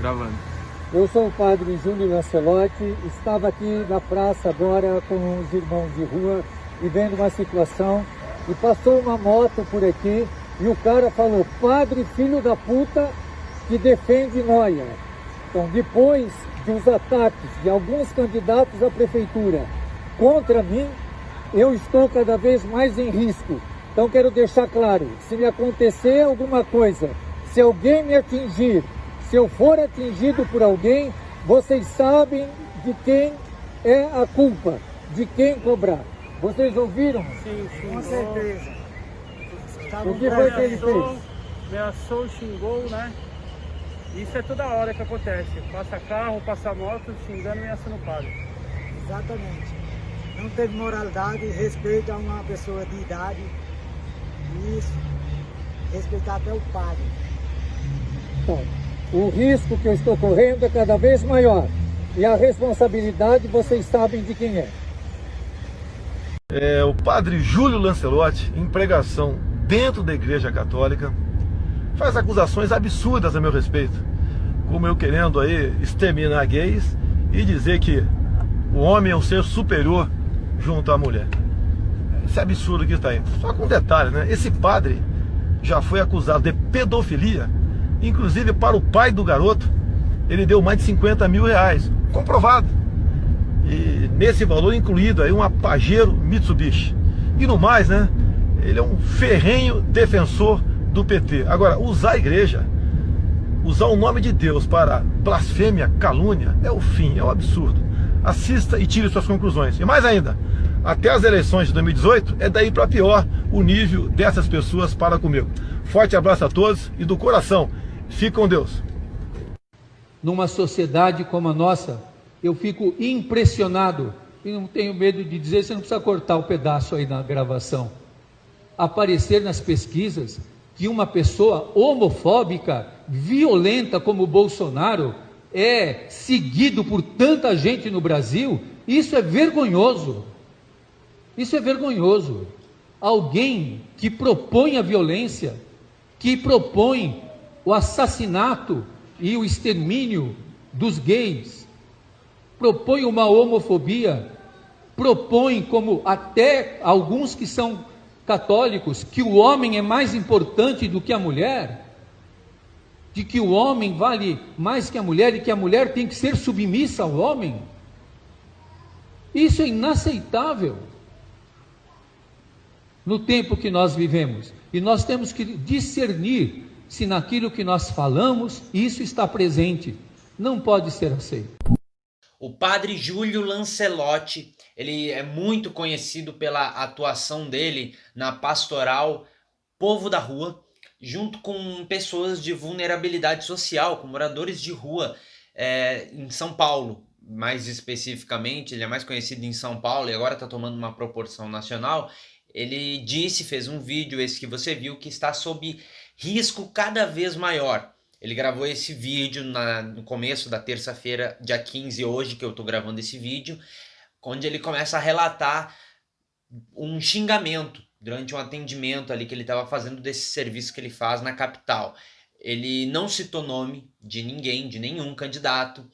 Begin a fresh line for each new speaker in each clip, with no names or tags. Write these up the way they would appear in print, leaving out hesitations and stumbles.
Gravando.
Eu sou o padre Júlio Lancelotti, estava aqui na praça agora com os irmãos de rua e vendo uma situação e passou uma moto por aqui e o cara falou, padre filho da puta que defende Noia. Então depois dos ataques de alguns candidatos à prefeitura contra mim, eu estou cada vez mais em risco. Então quero deixar claro, se me acontecer alguma coisa, se alguém me atingir, se eu for atingido por alguém, vocês sabem de quem é a culpa, de quem cobrar. Vocês ouviram?
Sim,
Com certeza.
O
que foi que ele fez?
Ameaçou, xingou, né? Isso é toda hora que acontece. Passa carro, passa moto, xingando e ameaçando o padre.
Exatamente. Não teve moralidade, respeito a uma pessoa de idade. Isso. Respeitar até o padre.
Bom, o risco que eu estou correndo é cada vez maior. E a responsabilidade vocês sabem de quem é.
O padre Júlio Lancelotti, em pregação dentro da Igreja Católica, faz acusações absurdas a meu respeito, como eu querendo aí exterminar gays e dizer que o homem é um ser superior junto à mulher. Isso é absurdo que está aí. Só com um detalhe, né? Esse padre já foi acusado de pedofilia, inclusive para o pai do garoto, ele deu mais de 50 mil reais, comprovado. E nesse valor incluído aí uma Pajero Mitsubishi. E no mais, né? Ele é um ferrenho defensor do PT. Agora, usar a igreja, usar o nome de Deus para blasfêmia, calúnia, é o fim, é o absurdo. Assista e tire suas conclusões. E mais ainda, até as eleições de 2018, é daí para pior o nível dessas pessoas para comigo. Forte abraço a todos e do coração, fique com Deus.
Numa sociedade como a nossa, eu fico impressionado, e não tenho medo de dizer, você não precisa cortar o pedaço aí na gravação, aparecer nas pesquisas que uma pessoa homofóbica, violenta como o Bolsonaro, é seguido por tanta gente no Brasil. Isso é vergonhoso. Isso é vergonhoso. Alguém que propõe a violência, que propõe o assassinato e o extermínio dos gays, propõe uma homofobia, propõe, como até alguns que são católicos, que o homem é mais importante do que a mulher, de que o homem vale mais que a mulher e que a mulher tem que ser submissa ao homem. Isso é inaceitável no tempo que nós vivemos, e nós temos que discernir se naquilo que nós falamos isso está presente. Não pode ser aceito.
O padre Júlio Lancelotti, ele é muito conhecido pela atuação dele na pastoral Povo da Rua, junto com pessoas de vulnerabilidade social, com moradores de rua em São Paulo. Mais especificamente, ele é mais conhecido em São Paulo e agora está tomando uma proporção nacional. Ele fez um vídeo, esse que você viu, que está sob risco cada vez maior. Ele gravou esse vídeo no começo da terça-feira, dia 15, hoje que eu estou gravando esse vídeo, onde ele começa a relatar um xingamento durante um atendimento ali que ele estava fazendo desse serviço que ele faz na capital. Ele não citou nome de ninguém, de nenhum candidato,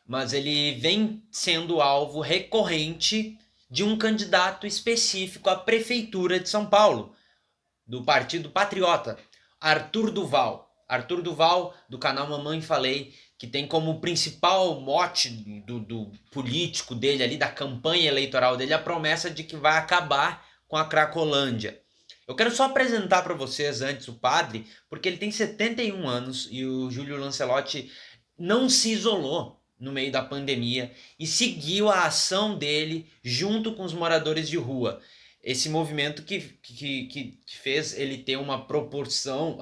mas ele vem sendo alvo recorrente de um candidato específico à prefeitura de São Paulo, do Partido Patriota, Arthur Duval. Arthur Duval, do canal Mamãe Falei, que tem como principal mote do político dele ali, da campanha eleitoral dele, a promessa de que vai acabar com a Cracolândia. Eu quero só apresentar para vocês antes o padre, porque ele tem 71 anos e o Júlio Lancelotti não se isolou no meio da pandemia e seguiu a ação dele junto com os moradores de rua. Esse movimento que fez ele ter uma propulsão,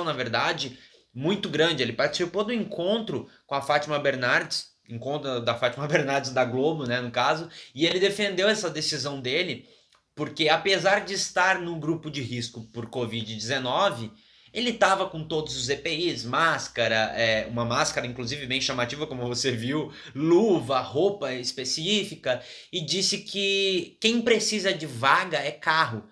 na verdade, muito grande. Ele participou do encontro com a Fátima Bernardes, encontro da Fátima Bernardes da Globo, né, no caso, e ele defendeu essa decisão dele, porque apesar de estar no grupo de risco por Covid-19, ele estava com todos os EPIs, máscara, uma máscara inclusive bem chamativa, como você viu, luva, roupa específica, e disse que quem precisa de vaga é carro.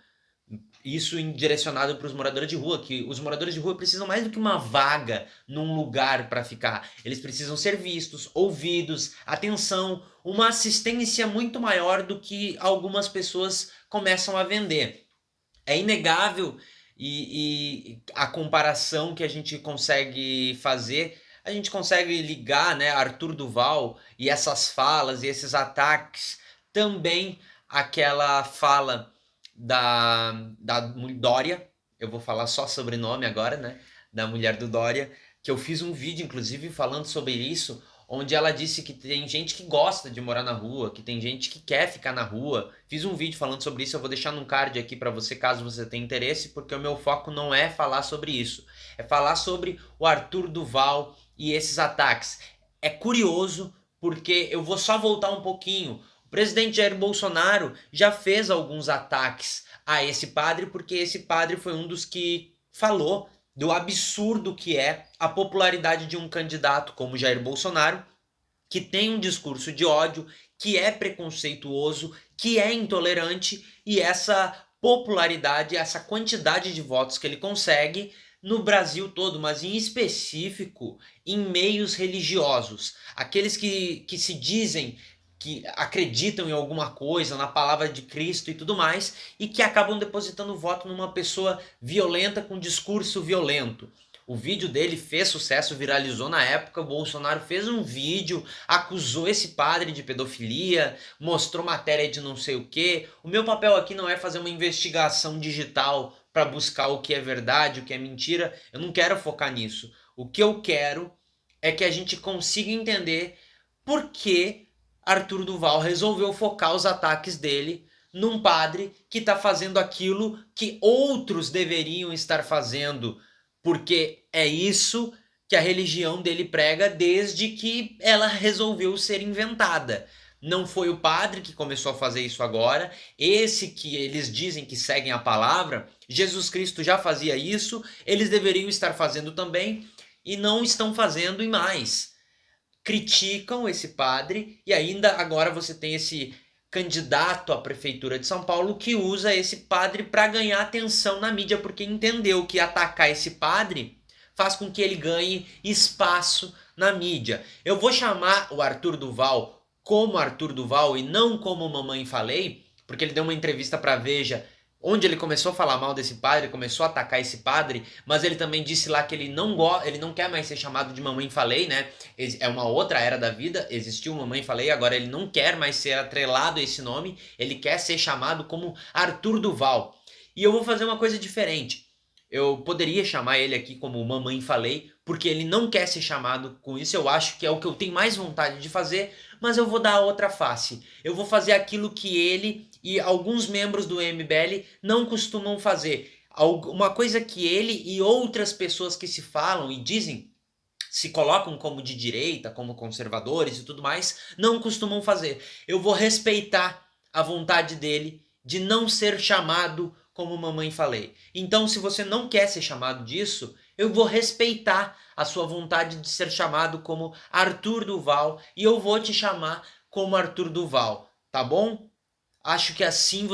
isso direcionado para os moradores de rua, que os moradores de rua precisam mais do que uma vaga num lugar para ficar. Eles precisam ser vistos, ouvidos, atenção, uma assistência muito maior do que algumas pessoas começam a vender. É inegável e a comparação que a gente consegue fazer, a gente consegue ligar, né, Arthur Duval e essas falas e esses ataques também àquela fala da Dória. Eu vou falar só sobrenome agora, né, da mulher do Dória, que eu fiz um vídeo inclusive falando sobre isso, onde ela disse que tem gente que gosta de morar na rua, que tem gente que quer ficar na rua. Fiz um vídeo falando sobre isso, eu vou deixar num card aqui para você caso você tenha interesse, porque o meu foco não é falar sobre isso, é falar sobre o Arthur Duval e esses ataques. É curioso porque eu vou só voltar um pouquinho. O presidente Jair Bolsonaro já fez alguns ataques a esse padre, porque esse padre foi um dos que falou do absurdo que é a popularidade de um candidato como Jair Bolsonaro, que tem um discurso de ódio, que é preconceituoso, que é intolerante, e essa popularidade, essa quantidade de votos que ele consegue no Brasil todo, mas em específico em meios religiosos. Aqueles que se dizem que acreditam em alguma coisa, na palavra de Cristo e tudo mais, e que acabam depositando voto numa pessoa violenta com discurso violento. O vídeo dele fez sucesso, viralizou na época, o Bolsonaro fez um vídeo, acusou esse padre de pedofilia, mostrou matéria de não sei o quê. O meu papel aqui não é fazer uma investigação digital para buscar o que é verdade, o que é mentira, eu não quero focar nisso. O que eu quero é que a gente consiga entender por que Arthur Duval resolveu focar os ataques dele num padre que está fazendo aquilo que outros deveriam estar fazendo, porque é isso que a religião dele prega desde que ela resolveu ser inventada. Não foi o padre que começou a fazer isso agora, esse que eles dizem que seguem a palavra, Jesus Cristo já fazia isso, eles deveriam estar fazendo também e não estão fazendo e mais. Criticam esse padre e ainda agora você tem esse candidato à prefeitura de São Paulo que usa esse padre para ganhar atenção na mídia, porque entendeu que atacar esse padre faz com que ele ganhe espaço na mídia. Eu vou chamar o Arthur Duval como Arthur Duval e não como Mamãe Falei, porque ele deu uma entrevista para Veja onde ele começou a falar mal desse padre, começou a atacar esse padre, mas ele também disse lá que ele não quer mais ser chamado de Mamãe Falei, né? É uma outra era da vida, existiu Mamãe Falei, agora ele não quer mais ser atrelado a esse nome, ele quer ser chamado como Arthur Duval. E eu vou fazer uma coisa diferente. Eu poderia chamar ele aqui como Mamãe Falei, porque ele não quer ser chamado com isso, eu acho que é o que eu tenho mais vontade de fazer, mas eu vou dar a outra face. Eu vou fazer aquilo que ele e alguns membros do MBL não costumam fazer. Uma coisa que ele e outras pessoas que se falam e dizem, se colocam como de direita, como conservadores e tudo mais, não costumam fazer. Eu vou respeitar a vontade dele de não ser chamado como Mamãe Falei. Então, se você não quer ser chamado disso, eu vou respeitar a sua vontade de ser chamado como Arthur Duval e eu vou te chamar como Arthur Duval, tá bom? Acho que assim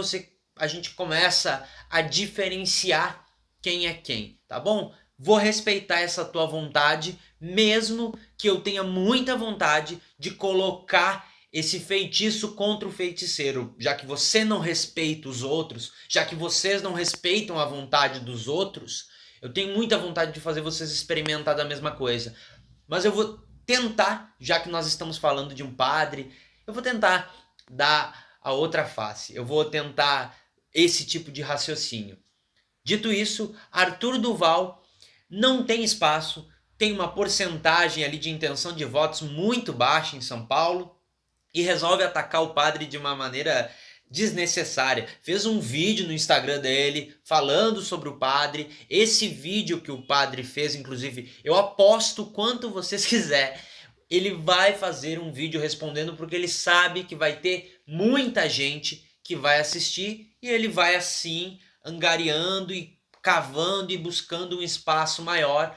a gente começa a diferenciar quem é quem, tá bom? Vou respeitar essa tua vontade, mesmo que eu tenha muita vontade de colocar esse feitiço contra o feiticeiro, já que você não respeita os outros, já que vocês não respeitam a vontade dos outros, eu tenho muita vontade de fazer vocês experimentar da mesma coisa. Mas eu vou tentar, já que nós estamos falando de um padre, eu vou tentar dar a outra face. Eu vou tentar esse tipo de raciocínio. Dito isso, Arthur Duval não tem espaço, tem uma porcentagem ali de intenção de votos muito baixa em São Paulo e resolve atacar o padre de uma maneira desnecessária. Fez um vídeo no Instagram dele falando sobre o padre. Esse vídeo que o padre fez, inclusive, eu aposto quanto vocês quiserem, ele vai fazer um vídeo respondendo porque ele sabe que vai ter muita gente que vai assistir e ele vai assim angariando e cavando e buscando um espaço maior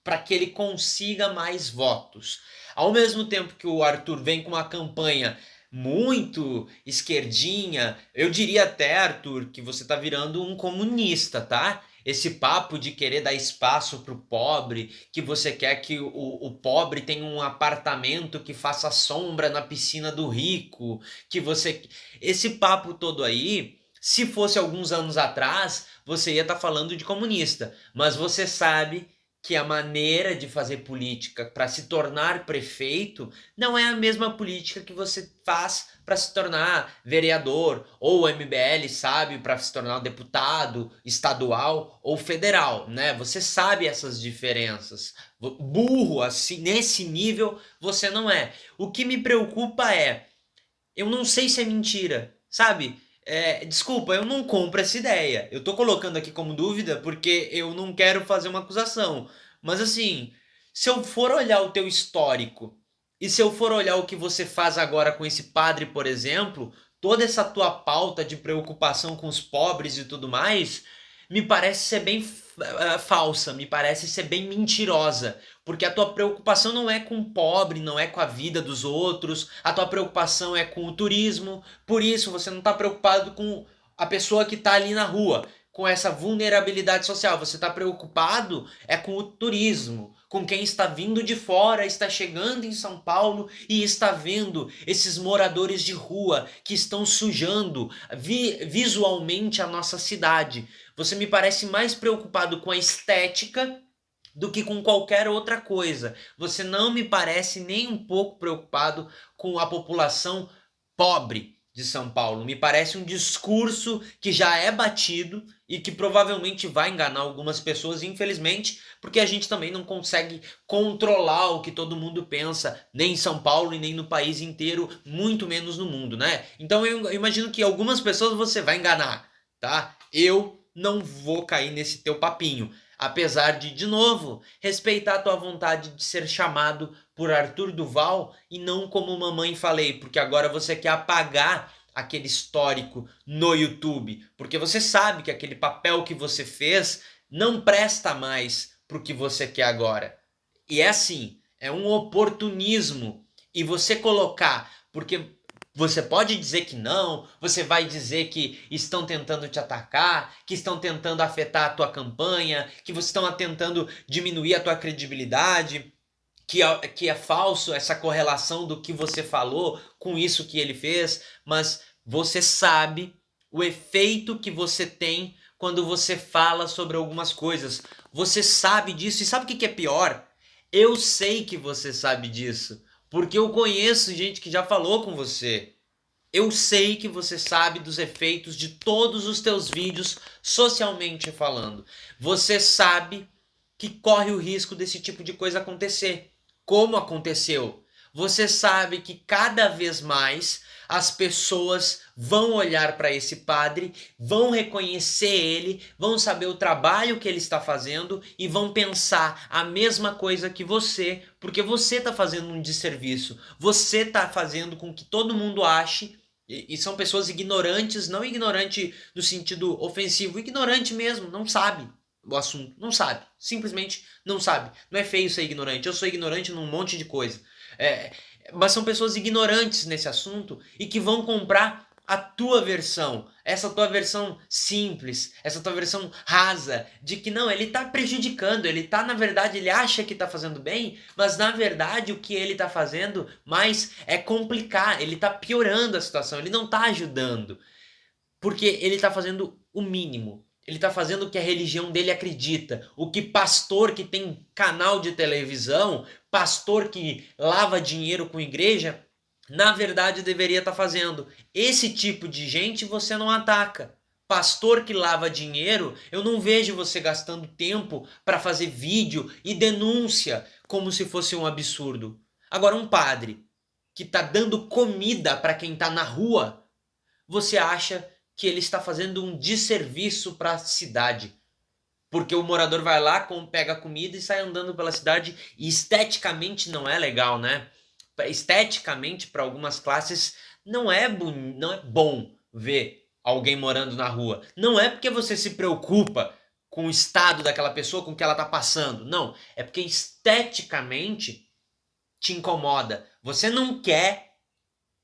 para que ele consiga mais votos. Ao mesmo tempo que o Arthur vem com uma campanha muito esquerdinha. Eu diria até, Arthur, que você tá virando um comunista, tá? Esse papo de querer dar espaço pro pobre, que você quer que o pobre tenha um apartamento que faça sombra na piscina do rico, que você... Esse papo todo aí, se fosse alguns anos atrás, você ia estar falando de comunista. Mas você sabe que a maneira de fazer política para se tornar prefeito não é a mesma política que você faz para se tornar vereador, ou o MBL sabe para se tornar um deputado estadual ou federal, né? Você sabe essas diferenças. Burro assim, nesse nível você não é. O que me preocupa é, eu não sei se é mentira, sabe? Desculpa, eu não compro essa ideia. Eu tô colocando aqui como dúvida porque eu não quero fazer uma acusação. Mas assim, se eu for olhar o teu histórico e se eu for olhar o que você faz agora com esse padre, por exemplo, toda essa tua pauta de preocupação com os pobres e tudo mais, me parece ser bem falsa, me parece ser bem mentirosa. Porque a tua preocupação não é com o pobre, não é com a vida dos outros, a tua preocupação é com o turismo, por isso você não está preocupado com a pessoa que está ali na rua, com essa vulnerabilidade social, você está preocupado é com o turismo, com quem está vindo de fora, está chegando em São Paulo e está vendo esses moradores de rua que estão sujando visualmente a nossa cidade. Você me parece mais preocupado com a estética do que com qualquer outra coisa. Você não me parece nem um pouco preocupado com a população pobre de São Paulo. Me parece um discurso que já é batido e que provavelmente vai enganar algumas pessoas, infelizmente, porque a gente também não consegue controlar o que todo mundo pensa, nem em São Paulo e nem no país inteiro, muito menos no mundo, né? Então eu imagino que algumas pessoas você vai enganar, tá? Eu não vou cair nesse teu papinho. Apesar de novo, respeitar a tua vontade de ser chamado por Arthur Duval e não como mamãe falei, porque agora você quer apagar aquele histórico no YouTube, porque você sabe que aquele papel que você fez não presta mais pro que você quer agora. E é assim, é um oportunismo. E você colocar, porque você pode dizer que não, você vai dizer que estão tentando te atacar, que estão tentando afetar a tua campanha, que vocês estão tentando diminuir a tua credibilidade, que é falso essa correlação do que você falou com isso que ele fez, mas você sabe o efeito que você tem quando você fala sobre algumas coisas. Você sabe disso e sabe o que é pior? Eu sei que você sabe disso. Porque eu conheço gente que já falou com você. Eu sei que você sabe dos efeitos de todos os teus vídeos socialmente falando. Você sabe que corre o risco desse tipo de coisa acontecer. Como aconteceu? Você sabe que cada vez mais as pessoas vão olhar para esse padre, vão reconhecer ele, vão saber o trabalho que ele está fazendo e vão pensar a mesma coisa que você, porque você está fazendo um desserviço. Você está fazendo com que todo mundo ache, e são pessoas ignorantes, não ignorante no sentido ofensivo, ignorante mesmo, não sabe o assunto, não sabe, simplesmente não sabe. Não é feio ser ignorante, eu sou ignorante num monte de coisa. Mas são pessoas ignorantes nesse assunto e que vão comprar a tua versão, essa tua versão simples, essa tua versão rasa, de que não, ele tá prejudicando, ele tá, na verdade, ele acha que tá fazendo bem, mas na verdade o que ele tá fazendo mais é complicar, ele tá piorando a situação, ele não tá ajudando, porque ele tá fazendo o mínimo. Ele está fazendo o que a religião dele acredita. O que pastor que tem canal de televisão, pastor que lava dinheiro com igreja, na verdade deveria estar fazendo. Esse tipo de gente você não ataca. Pastor que lava dinheiro, eu não vejo você gastando tempo para fazer vídeo e denúncia como se fosse um absurdo. Agora, um padre que está dando comida para quem está na rua, você acha que ele está fazendo um desserviço para a cidade. Porque o morador vai lá, pega a comida e sai andando pela cidade e esteticamente não é legal, né? Esteticamente, para algumas classes, não é bom ver alguém morando na rua. Não é porque você se preocupa com o estado daquela pessoa, com o que ela está passando. Não, é porque esteticamente te incomoda. Você não quer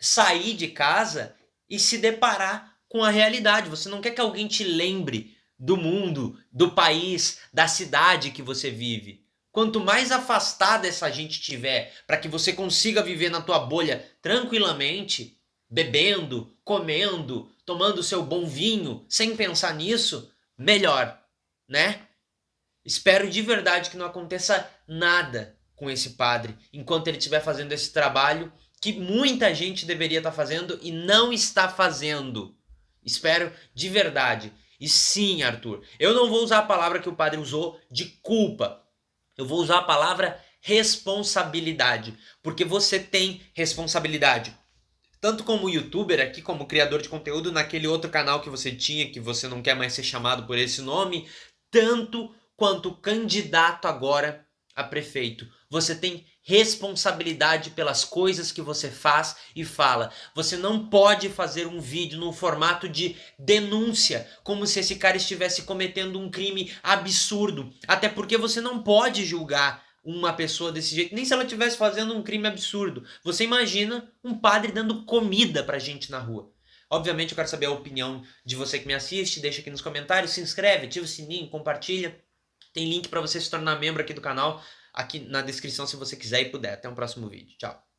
sair de casa e se deparar com a realidade. Você não quer que alguém te lembre do mundo, do país, da cidade que você vive. Quanto mais afastada essa gente tiver, para que você consiga viver na tua bolha tranquilamente, bebendo, comendo, tomando seu bom vinho, sem pensar nisso, melhor, né? Espero de verdade que não aconteça nada com esse padre enquanto ele estiver fazendo esse trabalho que muita gente deveria estar fazendo e não está fazendo. Espero de verdade. E sim, Arthur, eu não vou usar a palavra que o padre usou de culpa. Eu vou usar a palavra responsabilidade, porque você tem responsabilidade. Tanto como youtuber aqui, como criador de conteúdo naquele outro canal que você tinha, que você não quer mais ser chamado por esse nome, tanto quanto candidato agora a prefeito. Você tem responsabilidade pelas coisas que você faz e fala. Você não pode fazer um vídeo no formato de denúncia, como se esse cara estivesse cometendo um crime absurdo. Até porque você não pode julgar uma pessoa desse jeito, nem se ela estivesse fazendo um crime absurdo. Você imagina um padre dando comida pra gente na rua. Obviamente eu quero saber a opinião de você que me assiste, deixa aqui nos comentários, se inscreve, ativa o sininho, compartilha. Tem link para você se tornar membro aqui do canal, aqui na descrição se você quiser e puder. Até um próximo vídeo. Tchau.